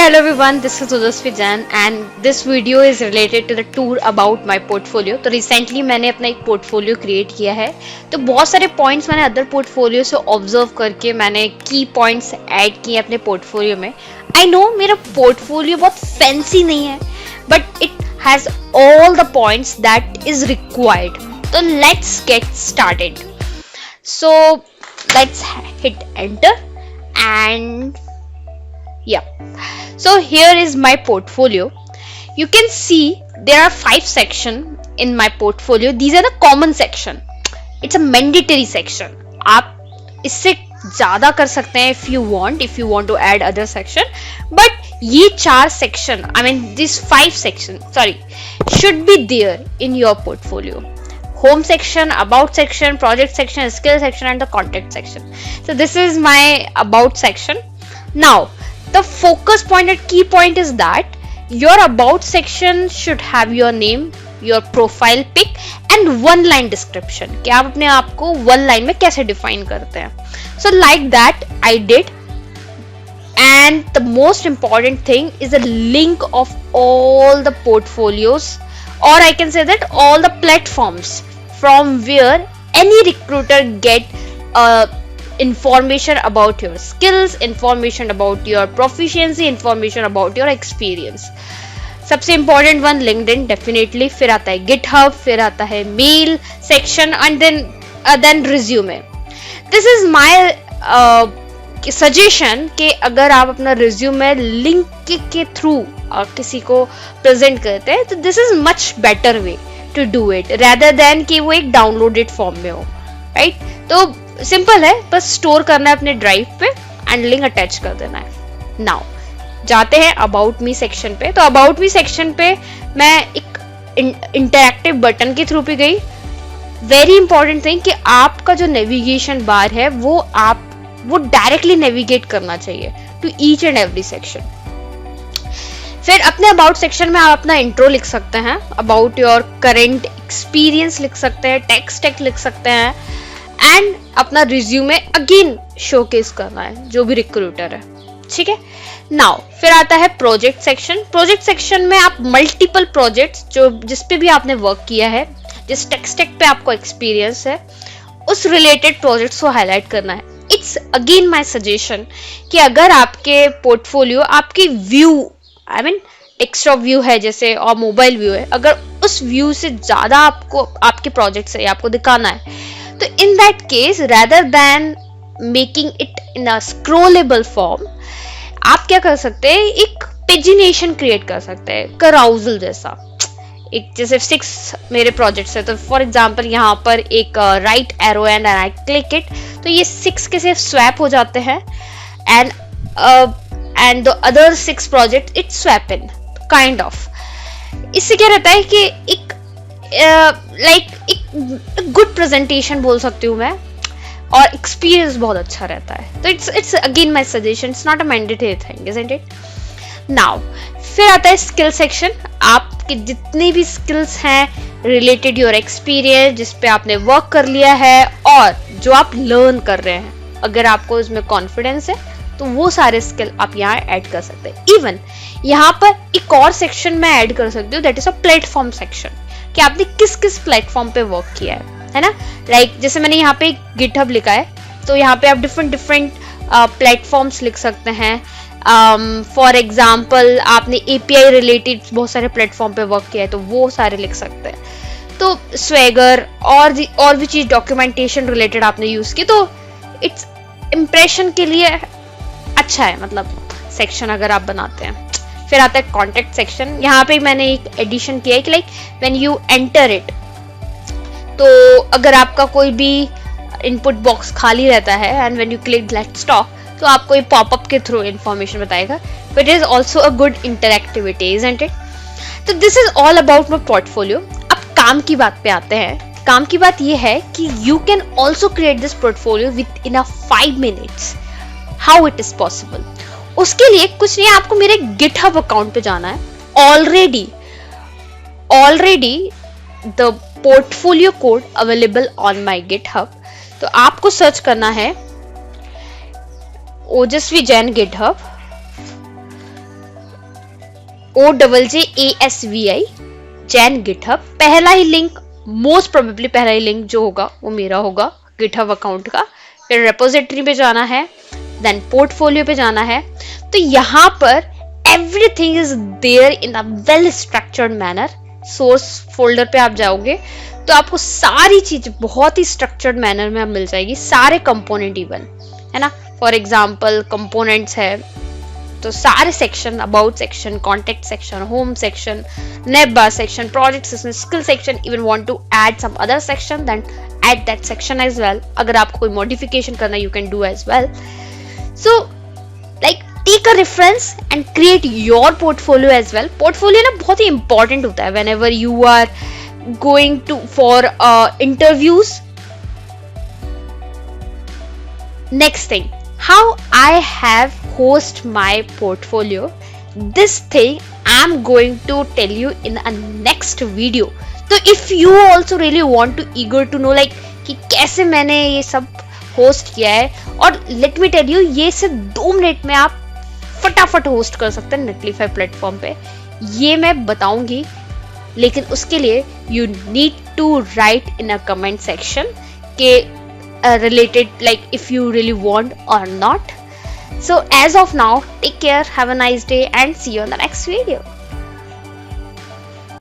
hello everyone, this is Ujasvi Jain and this video is related to the tour about my portfolio. तो recently मैंने अपना एक portfolio create किया है, तो बहुत सारे points मैंने other portfolio से observe करके मैंने key points add किए अपने portfolio में. I know मेरा portfolio बहुत fancy नहीं है, but it has all the points that is required. So let's get started. So let's hit enter and yeah, so here is my portfolio. You can see there are 5 sections in my portfolio. These are the common section. It's a mandatory section. आप इससे ज़्यादा कर सकते हैं if you want to add other section. But ये 4 section, I mean these 5 section, should be there in your portfolio. Home section, about section, project section, skill section and the contact section. So this is my about section. Now the focus point and key point is that your about section should have your name, your profile pic and one line description कि आप अपने आप को one line में कैसे define करते हैं. So like that I did, and the most important thing is a link of all the portfolios, or I can say that all the platforms from where any recruiter get information about your skills, information about your proficiency, information about your experience. सबसे important one LinkedIn definitely, फिर आता है GitHub, फिर आता है mail section and then resume. This is my suggestion कि अगर आप अपना resume link के through किसी को present करते हैं तो this is much better way to do it rather than कि वो एक downloaded form में हो, right? तो सिंपल है, बस स्टोर करना है अपने ड्राइव पे एंड लिंक अटैच कर देना है. नाउ जाते हैं अबाउट मी सेक्शन पे. तो अबाउट मी सेक्शन पे मैं एक इंटरैक्टिव बटन के थ्रू पे गई. वेरी इंपॉर्टेंट थिंग कि आपका जो नेविगेशन बार है वो डायरेक्टली नेविगेट करना चाहिए to each and every section. फिर अपने अबाउट सेक्शन में आप अपना इंट्रो लिख सकते हैं, अबाउट योर करेंट एक्सपीरियंस लिख सकते हैं, टेक्स्ट लिख सकते हैं एंड अपना रिज्यूमे अगेन शोकेस करना है जो भी रिक्रूटर है. ठीक है. नाउ फिर आता है प्रोजेक्ट सेक्शन. प्रोजेक्ट सेक्शन में आप मल्टीपल प्रोजेक्ट्स जिस पे भी आपने वर्क किया है, जिस टेक पे आपको एक्सपीरियंस है, उस रिलेटेड प्रोजेक्ट्स को हाईलाइट करना है. इट्स अगेन माय सजेशन कि अगर आपके पोर्टफोलियो आपकी view I mean desktop view है जैसे और मोबाइल व्यू है, अगर उस व्यू से ज्यादा आपको आपके प्रोजेक्ट से आपको दिखाना है तो in that case rather than making it in a scrollable form, आप क्या कर सकते हैं, एक पेजिनेशन क्रिएट कर सकते हैं, carousel जैसा. एक जैसे 6 मेरे प्रोजेक्ट्स है तो फॉर एग्जांपल यहाँ पर एक right arrow and I click it तो ये 6 के सिर्फ स्वैप हो जाते हैं and the other 6 project it swap in kind of. इससे क्या रहता है कि एक एक गुड प्रेजेंटेशन बोल सकती हूँ मैं और एक्सपीरियंस बहुत अच्छा रहता है. तो it's again my suggestion, it's not a mandatory thing, isn't it. Now फिर आता है स्किल सेक्शन. आपके जितने भी स्किल्स हैं रिलेटेड योर एक्सपीरियंस, जिस पे आपने वर्क कर लिया है और जो आप लर्न कर रहे हैं, अगर आपको इसमें कॉन्फिडेंस है तो वो सारे स्किल आप यहाँ ऐड कर सकते हैं. इवन यहाँ पर एक और सेक्शन मैं ऐड कर सकती हूँ, that is a platform section, कि आपने किस किस प्लेटफॉर्म पे वर्क किया है ना. लाइक जैसे मैंने यहाँ पे गिटहब लिखा है तो यहाँ पे आप डिफरेंट प्लेटफॉर्म्स लिख सकते हैं. फॉर एग्जांपल आपने एपीआई रिलेटेड बहुत सारे प्लेटफॉर्म पे वर्क किया है तो वो सारे लिख सकते हैं. तो स्वेगर और भी चीज डॉक्यूमेंटेशन रिलेटेड आपने यूज की तो इट्स इम्प्रेशन के लिए अच्छा है, मतलब सेक्शन अगर आप बनाते हैं. फिर आता है कॉन्टेक्ट सेक्शन. यहाँ पे मैंने एक एडिशन किया है कि like when you enter it, तो अगर आपका कोई भी इनपुट बॉक्स खाली रहता है and when you click let's talk तो आपको ये पॉपअप के थ्रू इंफॉर्मेशन बताएगा. But it is also a good interactivity, isn't it. तो this is all about my portfolio. अब काम की बात पे आते हैं. काम की बात ये है कि you can also create this portfolio with in 5 minutes. How it is possible? उसके लिए कुछ नहीं, आपको मेरे GitHub अकाउंट पे जाना है. Already the portfolio code available on my GitHub. तो आपको सर्च करना है ओजस्वी Jain GitHub OJJASVI Jain GitHub. पहला ही लिंक, मोस्ट प्रोबेबली पहला ही लिंक जो होगा वो मेरा होगा गिटहब अकाउंट का। फिर रेपोजिटरी पे जाना है, देन पोर्टफोलियो पे जाना है। तो यहाँ पर everything is there in a well structured manner. Source folder पे आप जाओगे तो आपको सारी चीज बहुत ही स्ट्रक्चर्ड मैनर में अब मिल जाएगी, सारे कंपोनेंट इवन, है ना। फॉर एग्जाम्पल कंपोनेंट्स है तो सारे section, about section, contact section, home section, nav bar section, project section, skill section, even want to add some other section, then add that section as well. अगर आपको कोई modification करना you can do as well. So like take a reference and create your portfolio as well. Portfolio ना बहुत ही important होता है whenever you are going to for interviews. Next thing, how I have host my portfolio. This thing I'm going to tell you in a next video. तो if you also really want to eager to know like कि कैसे मैंने ये सब host किया है, और let me tell you ये सिर्फ 2 मिनट में आप फटाफट होस्ट कर सकते हैं नेटलीफाई प्लेटफॉर्म पे, ये मैं बताऊंगी। लेकिन उसके लिए you need to write in a comment section के related like if you really want or not. So as of now, take care, have a nice day and see you on the next video.